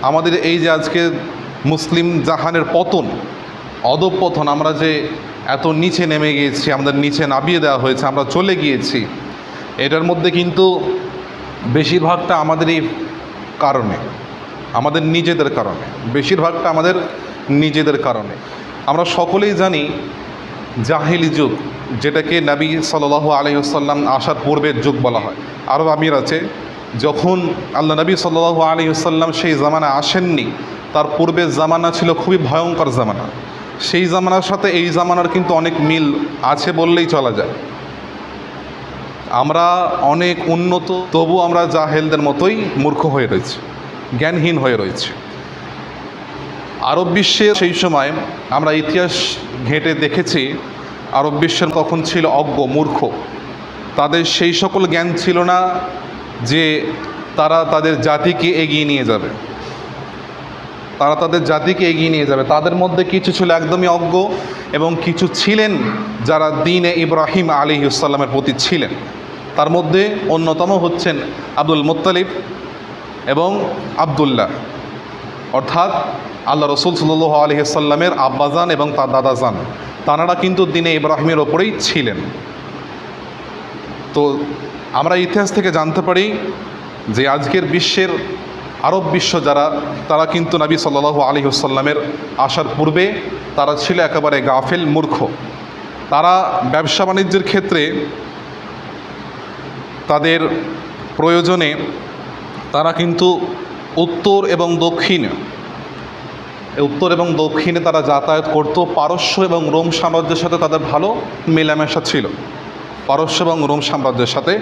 আমাদের এই যে আজকে মুসলিম জাহানের পতন, অধঃপতন, আমরা যে এত নিচে নেমে গিয়েছি, আমাদের নিচে নামিয়ে দেওয়া হয়েছে, আমরা চলে গিয়েছি, এটার মধ্যে কিন্তু বেশিরভাগটা আমাদের এই কারণে, আমাদের নিজেদের কারণে, বেশিরভাগটা আমাদের নিজেদের কারণে। আমরা সকলেই জানি জাহিলি যুগ, যেটাকে নবী সাল্লাল্লাহু আলাইহি ওয়াসাল্লাম আসার পূর্বের যুগ বলা হয়। আরব আমির আছে, যখন আল্লাহ নবী সাল্লাল্লাহু আলাইহি ওয়াসাল্লাম সেই জামানা আসেননি, তার পূর্বের জামানা ছিল খুবই ভয়ঙ্কর জামানা। সেই জামানার সাথে এই জামানার কিন্তু অনেক মিল আছে বললেই চলা যায়। আমরা অনেক উন্নত, তবু আমরা জাহেলদের মতোই মূর্খ হয়ে রয়েছি, জ্ঞানহীন হয়ে রয়েছে। আরব বিশ্বে সেই সময় আমরা ইতিহাস ঘেঁটে দেখেছি, আরব বিশ্বের তখন ছিল অজ্ঞ, মূর্খ। তাদের সেই সকল জ্ঞান ছিল না যে তারা তাদের জাতিকে এগিয়ে নিয়ে যাবে, তারা তাদের জাতিকে এগিয়ে নিয়ে যাবে। তাদের মধ্যে কিছু ছিল একদমই অজ্ঞ, এবং কিছু ছিলেন যারা দ্বীনে ইব্রাহিম আলাইহিস সালামের প্রতি ছিলেন। তার মধ্যে অন্যতম হচ্ছেন আব্দুল মুত্তালিব এবং আবদুল্লাহ, অর্থাৎ আল্লাহ রসুল সাল্লাল্লাহু আলাইহি সাল্লামের আব্বাজান এবং তার দাদাজান। তাঁরা কিন্তু দ্বীনে ইব্রাহিমের ওপরেই ছিলেন। তো আমরা ইতিহাস থেকে জানতে পারি যে আজকের বিশ্বের আরব বিশ্ব যারা, তারা কিন্তু নবী সাল্লাল্লাহু আলাইহি ওয়াসাল্লামের আসার পূর্বে তারা ছিল একেবারে গাফেল, মূর্খ। তারা ব্যবসা বাণিজ্যের ক্ষেত্রে তাদের প্রয়োজনে তারা কিন্তু উত্তর এবং দক্ষিণে তারা যাতায়াত করত। পারস্য এবং রোম সাম্রাজ্যের সাথে তাদের ভালো মেলামেশা ছিল। পারস্য এবং রোম সাম্রাজ্যের সাথে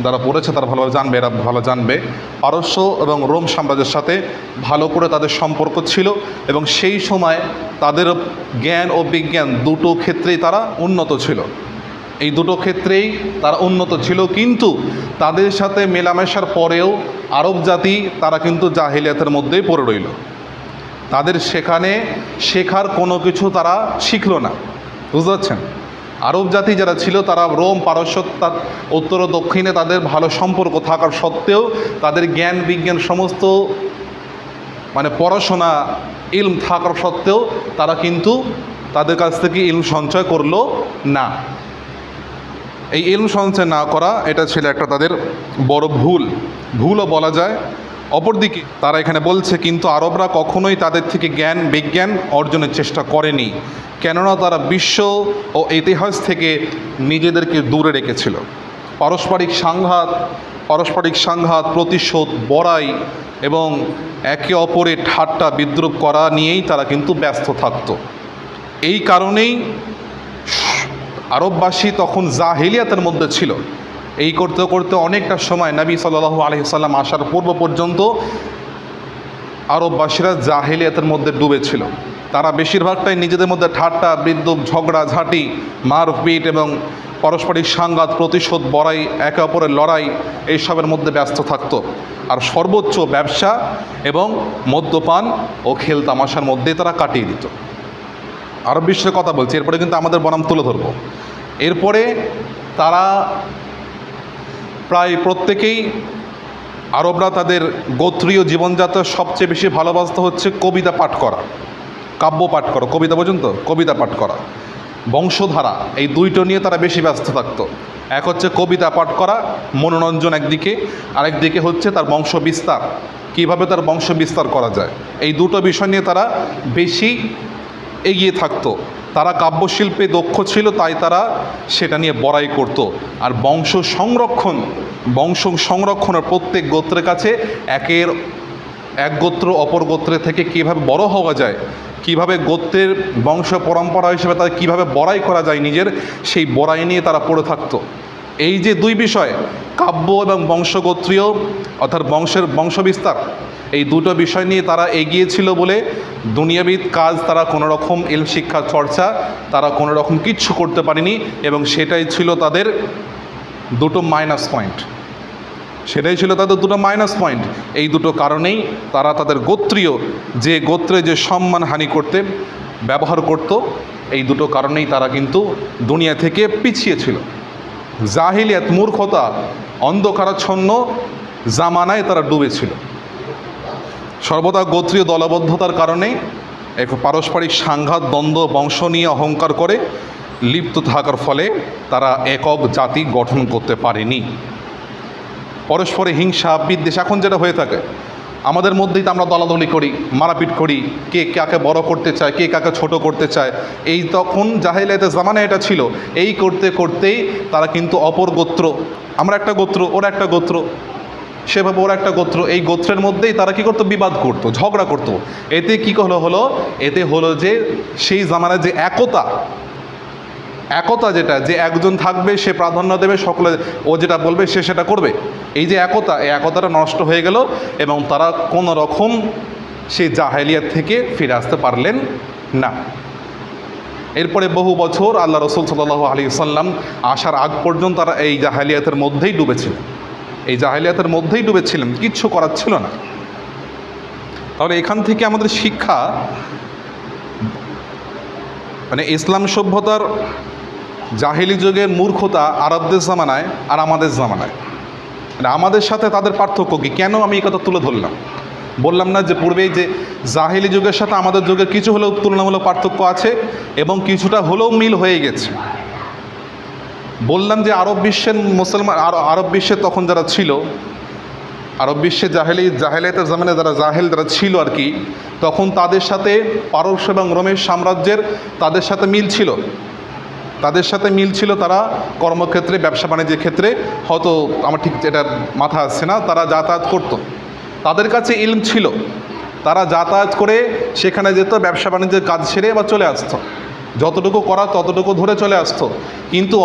যারা পড়েছে তারা ভালোভাবে জানবে, এরা ভালো জানবে, পারস্য এবং রোম সাম্রাজ্যের সাথে ভালো করে তাদের সম্পর্ক ছিল, এবং সেই সময় তাদের জ্ঞান ও বিজ্ঞান দুটো ক্ষেত্রেই তারা উন্নত ছিল। এই দুটো ক্ষেত্রেই তারা উন্নত ছিল, কিন্তু তাদের সাথে মেলামেশার পরেও আরব জাতি তারা কিন্তু জাহিলিয়াতের মধ্যেই পড়ে রইল। তাদের সেখানে শেখার কোনো কিছু তারা শিখল না, বুঝতে পারছেন? আরব জাতি যারা ছিল তারা রোম, পারস্য, তার উত্তর ও দক্ষিণে তাদের ভালো সম্পর্ক থাকার সত্ত্বেও তাদের জ্ঞান বিজ্ঞান সমস্ত পড়াশোনা ইলম থাকার সত্ত্বেও তারা কিন্তু তাদের কাছ থেকে ইলম সঞ্চয় করলো না। এই ইলম সঞ্চয় না করা, এটা ছিল একটা তাদের বড় ভুলও বলা যায়। অপরদিকে তারা এখানে বলছে কিন্তু আরবরা কখনোই তাদের থেকে জ্ঞান বিজ্ঞান অর্জনের চেষ্টা করেনি, কেননা তারা বিশ্ব ও ইতিহাস থেকে নিজেদেরকে দূরে রেখেছিল। পারস্পরিক সংঘাত, প্রতিশোধ, বড়াই এবং একে অপরের ঠাট্টা বিদ্রুপ করা নিয়েই তারা কিন্তু ব্যস্ত থাকত। এই কারণেই আরববাসী তখন জাহিলিয়াতের মধ্যে ছিল। এই করতে করতে অনেকটা সময় নবী সাল্লাল্লাহু আলাইহি সাল্লাম আসার পূর্ব পর্যন্ত আরববাসীরা জাহিলিয়াতের মধ্যে ডুবেছিল। তারা বেশিরভাগটাই নিজেদের মধ্যে ঠাট্টা বিদ্রুপ, ঝগড়াঝাঁটি, মারপিট এবং পারস্পরিক সংঘাত, প্রতিশোধ, বড়াই, একে অপরের লড়াই, এইসবের মধ্যে ব্যস্ত থাকত। আর সর্বোচ্চ ব্যবসা এবং মদ্যপান ও খেল তামাশার মধ্যে তারা কাটিয়ে দিত। আরব বিশ্বের কথা বলছি, এরপরে কিন্তু আমাদের বনাম তুলে ধরব। এরপরে তারা প্রায় প্রত্যেকেই, আরবরা তাদের গোত্রীয় জীবনযাত্রা সবচেয়ে বেশি ভালোবাসত হচ্ছে কবিতা পাঠ করা, কাব্য পাঠ করা, কবিতা পর্যন্ত কবিতা পাঠ করা, বংশধারা, এই দুইটো নিয়ে তারা বেশি ব্যস্ত থাকত। এক হচ্ছে কবিতা পাঠ করা, মনোরঞ্জন একদিকে, আরেকদিকে হচ্ছে তার বংশ বিস্তার, কীভাবে তার বংশ বিস্তার করা যায়। এই দুটো বিষয় নিয়ে তারা বেশি এগিয়ে থাকতো। তারা কাব্যশিল্পে দক্ষ ছিল, তাই তারা সেটা নিয়ে বড়াই করত। আর বংশ সংরক্ষণের প্রত্যেক গোত্রের কাছে এক গোত্র অপর গোত্রের থেকে কীভাবে বড় হওয়া যায়, কিভাবে গোত্রের বংশ পরম্পরা হিসেবে তাদের কীভাবে বড়াই করা যায় নিজের, সেই বড়াই নিয়ে তারা পড়ে থাকতো। এই যে দুই বিষয়, কাব্য এবং বংশগোত্রীয় অর্থাৎ বংশবিস্তার, এই দুটো বিষয় নিয়ে তারা এগিয়েছিল বলে দুনিয়াবিদ কাজ তারা কোনো রকম ইলম শিক্ষা চর্চা তারা কোনো রকম কিচ্ছু করতে পারেনি, এবং সেটাই ছিল তাদের দুটো মাইনাস পয়েন্ট। এই দুটো কারণেই তারা তাদের গোত্রে যে সম্মানহানি করতে ব্যবহার করত, এই দুটো কারণেই তারা কিন্তু দুনিয়া থেকে পিছিয়ে ছিল। জাহিলিয়াত, মূর্খতা, অন্ধকারাচ্ছন্ন জামানায় তারা ডুবেছিল। সর্বদা গোত্রীয় দলবদ্ধতার কারণে এক পারস্পরিক সাংঘাত, দ্বন্দ্ব, বংশ নিয়ে অহংকার করে লিপ্ত থাকার ফলে তারা একক জাতি গঠন করতে পারেনি। পরস্পরে হিংসা, বিদ্বেষ এখন যেটা হয়ে থাকে, আমাদের মধ্যেই তো আমরা দলাদলি করি, মারাপিট করি, কে কাকে বড় করতে চায়, কে কাকে ছোট করতে চায়। এই তখন জাহেলিয়াতের জামানায় এটা ছিল। এই করতে করতেই তারা কিন্তু অপর গোত্র, আমরা একটা গোত্র, ওরা একটা গোত্র, সেভাবে ওরা একটা গোত্র, এই গোত্রের মধ্যেই তারা কী করতো, বিবাদ করতো, ঝগড়া করতো। এতে কী হলো, এতে হলো যে সেই জামানায় যে একতা যেটা, যে একজন থাকবে সে প্রাধান্য দেবে, সকলে ও যেটা বলবে সে সেটা করবে, এই যে এই একতাটা নষ্ট হয়ে গেল এবং তারা কোনো রকম সেই জাহেলিয়াত থেকে ফিরে আসতে পারলেন না। এরপরে বহু বছর আল্লাহ রসুল সাল্লাল্লাহু আলাইহি ওয়াসাল্লাম আসার আগ পর্যন্ত তারা এই জাহেলিয়াতের মধ্যেই ডুবেছিলেন, এই জাহেলিয়াতের মধ্যেই ডুবেছিলেন, কিচ্ছু করার ছিল না। তাহলে এখান থেকে আমাদের শিক্ষা, মানে ইসলাম সভ্যতার জাহেলি যুগের মূর্খতা আরবদের জামানায় আর আমাদের জামানায়, মানে আমাদের সাথে তাদের পার্থক্য কী, কেন আমি এই কথা তুলে ধরলাম? বললাম না যে পূর্বেই যে জাহেলি যুগের সাথে আমাদের যুগের কিছু হলেও তুলনামূলক পার্থক্য আছে এবং কিছুটা হলেও মিল হয়ে গেছে। বললাম যে আরব বিশ্বের মুসলমান, আরব বিশ্বে তখন যারা ছিল, আরব বিশ্বে জাহেলিয়াতের জামানে যারা যারা ছিল আর কি, তখন তাদের সাথে পারস্য এবং রোমের সাম্রাজ্যের তাদের সাথে মিল ছিল, তারা কর্মক্ষেত্রে, ব্যবসা বাণিজ্যের ক্ষেত্রে, হয়তো আমার ঠিক এটা মাথা আসছে না, তারা যাতায়াত করত, তাদের কাছে ইলম ছিল, তারা যাতায়াত করে সেখানে যেত, ব্যবসা বাণিজ্যের কাজ সেরে আবার চলে আসতো, যতটুকু করা ততটুকু ধরে চলে আসতো। কিন্তু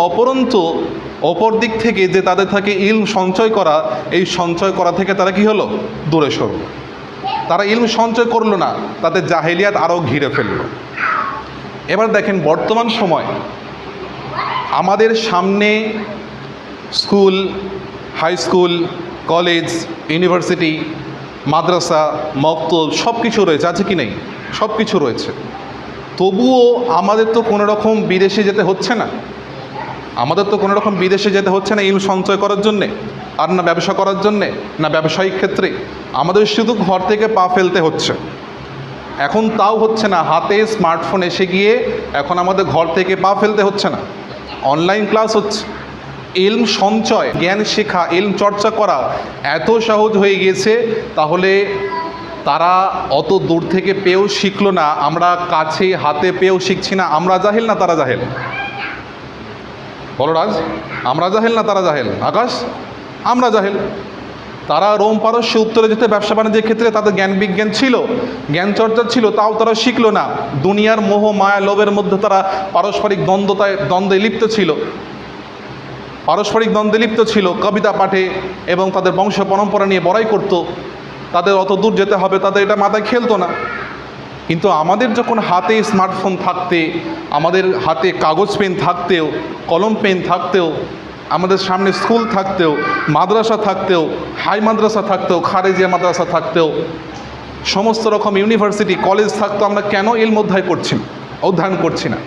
অপর দিক থেকে যে তাদের থাকে ইলম সঞ্চয় করা, এই সঞ্চয় করা থেকে তারা কি হলো, দূরে সরল। তারা ইলম সঞ্চয় করলো না, তাদের জাহেলিয়াত আরও ঘিরে ফেললো। এবার দেখেন বর্তমান সময় আমাদের সামনে school, high school, college, university, মাদ্রাসা, মক্তব সব কিছু রয়েছে, আছে কি নেই? সব কিছু রয়েছে। তবুও আমাদের তো কোনো রকম বিদেশে যেতে হচ্ছে না, ইলম সঞ্চয় করার জন্যে, আর না ব্যবসা করার জন্যে, না ব্যবসায়িক ক্ষেত্রে। আমাদের শুধু ঘর থেকে পা ফেলতে হচ্ছে। এখন তাও হচ্ছে না, হাতে স্মার্টফোন এসে গিয়ে এখন আমাদের ঘর থেকে পা ফেলতে হচ্ছে না, অনলাইন ক্লাস হচ্ছে। ইলম সঞ্চয়, জ্ঞান শেখা, ইলম চর্চা করা এত সহজ হয়ে গিয়েছে। তাহলে তারা অত দূর থেকে পেয়েও শিখলো না, আমরা কাছে হাতে পেয়েও শিখছি না। আমরা জাহেল না তারা জাহেল? বলো রাজ, আমরা জাহেল না তারা জাহেল? আকাশ, আমরা জাহেল। তারা রোম পারস্য উত্তরে যেতে ব্যবসা বাণিজ্যের ক্ষেত্রে তাদের জ্ঞান বিজ্ঞান ছিল, জ্ঞান চর্চা ছিল, তাও তারা শিখলো না। দুনিয়ার মোহ মায়া লোভের মধ্যে তারা পারস্পরিক দ্বন্দ্বে লিপ্ত ছিল, কবিতা পাঠে এবং তাদের বংশ পরম্পরা নিয়ে বড়াই করত। তাদের অত দূর যেতে হবে তাদের এটা মাথায় খেলতো না। কিন্তু আমাদের যখন হাতে স্মার্টফোন থাকতে, আমাদের হাতে কাগজ পেন থাকতেও, কলম পেন থাকতেও, আমাদের সামনে স্কুল থাকতেও, মাদ্রাসা থাকতেও, হাই মাদ্রাসা থাকতেও, খারেজিয়া মাদ্রাসা থাকতেও, সমস্ত রকম ইউনিভার্সিটি, কলেজ থাকতো, আমরা কেন ইলম অধ্যয়ন করছি না?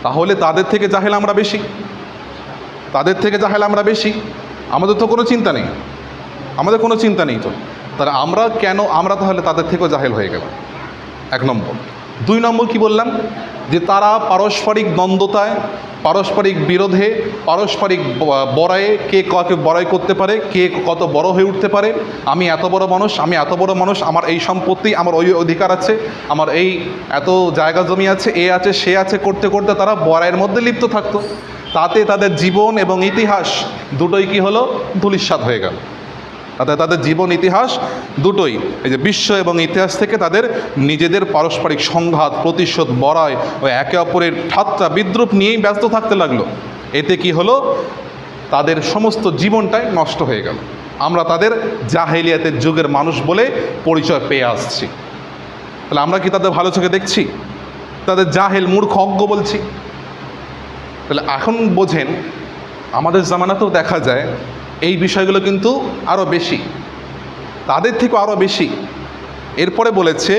তাহলে তাদের থেকে জাহেল আমরা বেশি, আমাদের তো কোনো চিন্তা নেই, তো তাহলে আমরা তাহলে তাদের থেকেও জাহেল হয়ে গেলাম, 1 নম্বর। 2 নম্বর কি বললাম, যে তারা পারস্পরিক দ্বন্দ্বতায়, পারস্পরিক বিরোধে, পারস্পরিক বড়াইয়ে, কে কাকে বড়াই করতে পারে, কে কত বড় হয়ে উঠতে পারে। আমি এত বড় মানুষ, আমার এই সম্পত্তি, আমার ওই অধিকার আছে, আমার এই এত জায়গা জমি আছে, এ আছে সে আছে, করতে করতে তারা বড়াইয়ের মধ্যে লিপ্ত থাকতো। তাতে তাদের জীবন এবং ইতিহাস দুটোই কি হলো, ধূলিসাৎ হয়ে গেল। তাদের জীবন ইতিহাস দুটোই, এই যে বিশ্ব এবং ইতিহাস থেকে তাদের নিজেদের পারস্পরিক সংঘাত, প্রতিশোধ, বড়াই ও একে অপরের ঠাট্টা বিদ্রূপ নিয়েই ব্যস্ত থাকতে লাগলো। এতে কি হলো, তাদের সমস্ত জীবনটাই নষ্ট হয়ে গেল। আমরা তাদের জাহেলিয়াতের যুগের মানুষ বলে পরিচয় পেয়ে আসছি। তাহলে আমরা কি তাদের ভালো চোখে দেখছি? তাদের জাহেল, মূর্খ, অজ্ঞ বলছি? তাহলে এখন বোঝেন, আমাদের জামানাতেও দেখা যায় এই বিষয়গুলো কিন্তু আরও বেশি, তাদের থেকেও আরও বেশি। এরপরে বলেছে,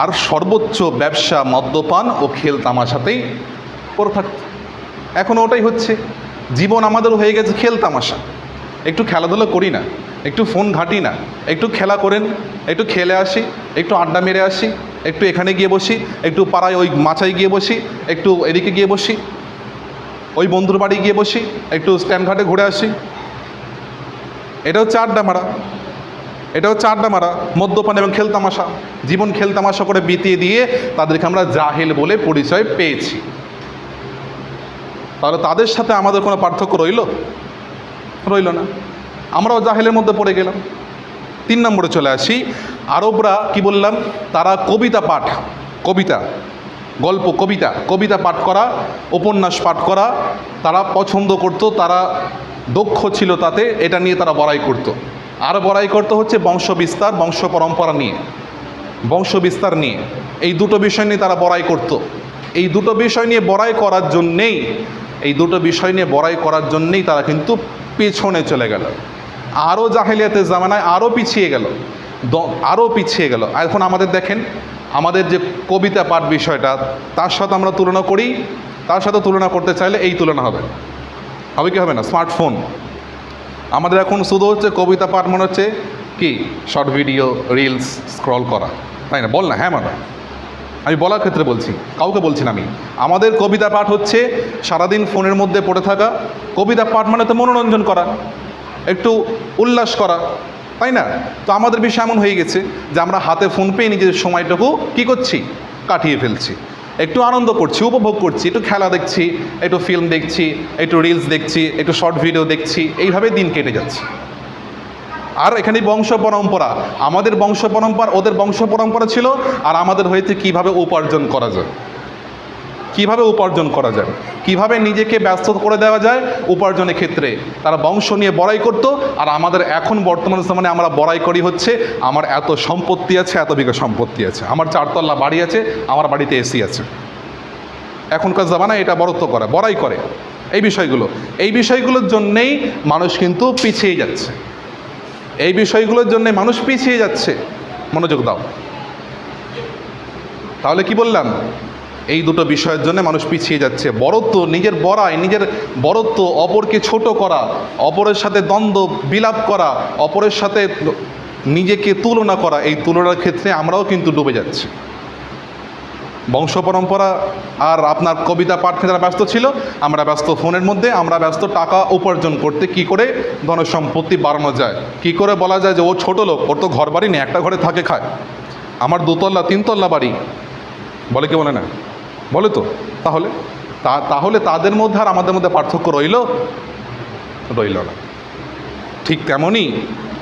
আর সর্বোচ্চ ব্যবসা মদ্যপান ও খেল তামাশাতেই করে থাকত। এখন ওটাই হচ্ছে জীবন, আমাদের হয়ে গেছে খেল তামাশা। একটু খেলাধুলা করি না, একটু ফোন ঘাঁটি না, একটু খেলা করেন, একটু খেলে আসি, একটু আড্ডা মেরে আসি, একটু এখানে গিয়ে বসি, একটু পাড়ায় ওই মাচায় গিয়ে বসি, একটু এদিকে গিয়ে বসি, ওই বন্ধুর বাড়ি গিয়ে বসি, একটু স্ট্যান্ড ঘাটে ঘুরে আসি। এটা হচ্ছে আড্ডা মারা, এটা হচ্ছে আড্ডা মারা, মদ্যপান এবং খেলতামাশা। জীবন খেলতামাশা করে বিতিয়ে দিয়ে তাদেরকে আমরা জাহেল বলে পরিচয় পেয়েছি। তাহলে তাদের সাথে আমাদের কোনো পার্থক্য রইল না, আমরাও জাহেলের মধ্যে পড়ে গেলাম। 3 নম্বরে চলে আসি। আরবরা কি বললাম, তারা কবিতা পাঠ, কবিতা, গল্প, কবিতা পাঠ করা, উপন্যাস পাঠ করা তারা পছন্দ করত, তারা দক্ষ ছিল তাতে, এটা নিয়ে তারা বড়াই করত। আর বড়াই করতে হচ্ছে বংশ বিস্তার, বংশ পরম্পরা নিয়ে, বংশ বিস্তার নিয়ে। এই দুটো বিষয় নিয়ে তারা বড়াই করত। এই দুটো বিষয় নিয়ে বড়াই করার জন্যেই তারা কিন্তু পেছনে চলে গেল, আরও জাহেলিয়াতের জামানায় আরও পিছিয়ে গেল। এখন আমাদের দেখেন, আমাদের যে কবিতা পাঠ বিষয়টা, তার সাথে আমরা তুলনা করি, তার সাথে তুলনা করতে চাইলে এই তুলনা হবে কি হবে না? স্মার্টফোন। আমাদের এখন শুধু হচ্ছে কবিতা পাঠ মনে হচ্ছে কি শর্ট ভিডিও, রিলস স্ক্রল করা, তাই না? বল না, হ্যাঁ মানে আমি বলার ক্ষেত্রে বলছি, কাউকে বলছি না আমি। আমাদের কবিতা পাঠ হচ্ছে সারাদিন ফোনের মধ্যে পড়ে থাকা। কবিতা পাঠ মানে তো মনোরঞ্জন করা, একটু উল্লাস করা, তাই না? তো আমাদের বিষয় এমন হয়ে গেছে যে আমরা হাতে ফোন পেয়ে নিজের সময়টুকু কী করছি, কাটিয়ে ফেলছি, একটু আনন্দ করছি, উপভোগ করছি, একটু খেলা দেখছি, একটু ফিল্ম দেখছি, একটু রিলস দেখছি, একটু শর্ট ভিডিও দেখছি, এইভাবে দিন কেটে যাচ্ছে। আর এখানে বংশ পরম্পরা, আমাদের বংশ পরম্পরা, ওদের বংশ পরম্পরা ছিল, আর আমাদের হয়েছে কিভাবে উপার্জন করা যায়, কিভাবে নিজেকে ব্যস্ত করে দেওয়া যায় উপার্জনের ক্ষেত্রে। তারা বংশ নিয়ে বড়াই করত, আর আমাদের এখন বর্তমান সময়ে আমরা বড়াই করি হচ্ছে আমার এত সম্পত্তি আছে, এত বিঘা সম্পত্তি আছে, আমার 4 তলা বাড়ি আছে, আমার বাড়িতে এসি আছে। এখনকার জামানায় এটা বড়াই করে এই বিষয়গুলোর জন্যেই মানুষ কিন্তু পিছিয়ে যাচ্ছে। মনোযোগ দাও। তাহলে কি বললাম, এই দুটো বিষয়ের জন্য মানুষ পিছিয়ে যাচ্ছে। বড়ত্ব, নিজের বড়ত্ব, অপরকে ছোট করা, অপরের সাথে দ্বন্দ্ব বিলাপ করা, অপরের সাথে নিজেকে তুলনা করা, এই তুলনার ক্ষেত্রে আমরাও কিন্তু ডুবে যাচ্ছি। বংশ পরম্পরা আর আপনার কবিতা পাঠ যারা ব্যস্ত ছিল, আমরা ব্যস্ত ফোনের মধ্যে, আমরা ব্যস্ত টাকা উপার্জন করতে, কি করে ধনসম্পত্তি বাড়ানো যায়, কি করে বলা যায় যে ও ছোট লোক, ওর তো ঘর বাড়ি নেই, একটা ঘরে থাকে খায়, আমার 2 তলা 3 তলা বাড়ি, বলে কি বলে না? বলে তো। তাহলে তাদের মধ্যে আর আমাদের মধ্যে পার্থক্য রইল না। ঠিক তেমনই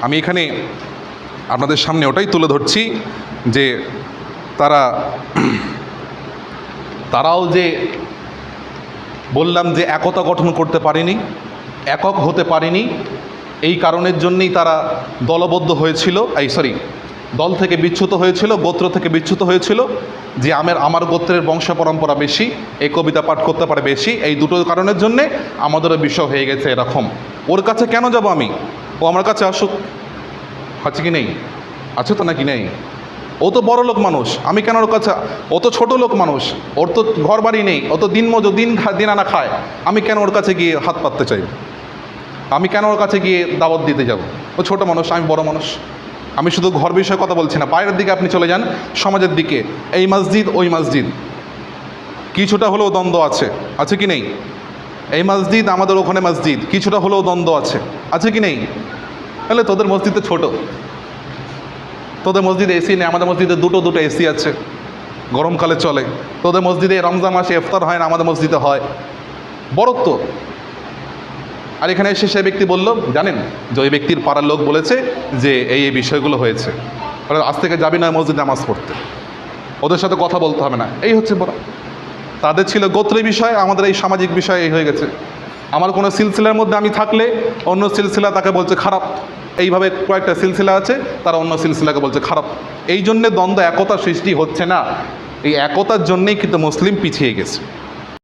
আমি এখানে আপনাদের সামনে ওটাই তুলে ধরছি যে তারাও যে বললাম যে একতা গঠন করতে পারেনি, একক হতে পারেনি, এই কারণের জন্যই তারা দলবদ্ধ হয়েছিল, দল থেকে বিচ্যুত হয়েছিল, গোত্র থেকে বিচ্যুত হয়েছিল, যে আমার গোত্রের বংশ পরম্পরা বেশি, এই কবিতা পাঠ করতে পারে বেশি। এই দুটো কারণের জন্যে আমাদেরও বিষয় হয়ে গেছে এরকম। ওর কাছে কেন যাব আমি, ও আমার কাছে আসুক, আছে কি নেই? আছে তো নাকি নেই? ও তো বড় লোক মানুষ, আমি কেন ওর কাছে? ও তো ছোট লোক মানুষ, ওর তো ঘর বাড়ি নেই, ও তো দিন আনা খায়, আমি কেন ওর কাছে গিয়ে হাত পাততে চাইব? আমি কেন ওর কাছে গিয়ে দাওয়াত দিতে যাব? ও ছোট মানুষ, আমি বড় মানুষ। আমি শুধু ঘর বিষয়ে কথা বলছি না, বাইরের দিকে আপনি চলে যান, সমাজের দিকে, এই মসজিদ ওই মসজিদ, কিছুটা হলেও দ্বন্দ্ব আছে কি নেই? এই মসজিদ আমাদের ওখানে মসজিদ, কিছুটা হলেও দ্বন্দ্ব আছে কি নেই? তাহলে তোদের মসজিদে ছোট, তোদের মসজিদে এসি নেই, আমাদের মসজিদে দুটো এসি আছে, গরমকালে চলে। তোদের মসজিদে রমজান মাসে ইফতার হয় না, আমাদের মসজিদে হয়। বড়ত্ব। আর এখানে এসে সে ব্যক্তি বলল, জানেন যে ওই ব্যক্তির পাড়ার লোক বলেছে যে এই বিষয়গুলো হয়েছে, আজ থেকে যাবি না মসজিদে নামাজ পড়তে, ওদের সাথে কথা বলতে হবে না। এই হচ্ছে বড়। তাদের ছিল গোত্রের বিষয়, আমাদের এই সামাজিক বিষয় এই হয়ে গেছে। আমার কোনো সিলসিলার মধ্যে আমি থাকলে অন্য সিলসিলা তাকে বলছে খারাপ, এইভাবে কয়েকটা সিলসিলা আছে, তারা অন্য সিলসিলাকে বলছে খারাপ। এই জন্যে দ্বন্দ্ব, একতা সৃষ্টি হচ্ছে না। এই একতার জন্যেই কিন্তু মুসলিম পিছিয়ে গেছে।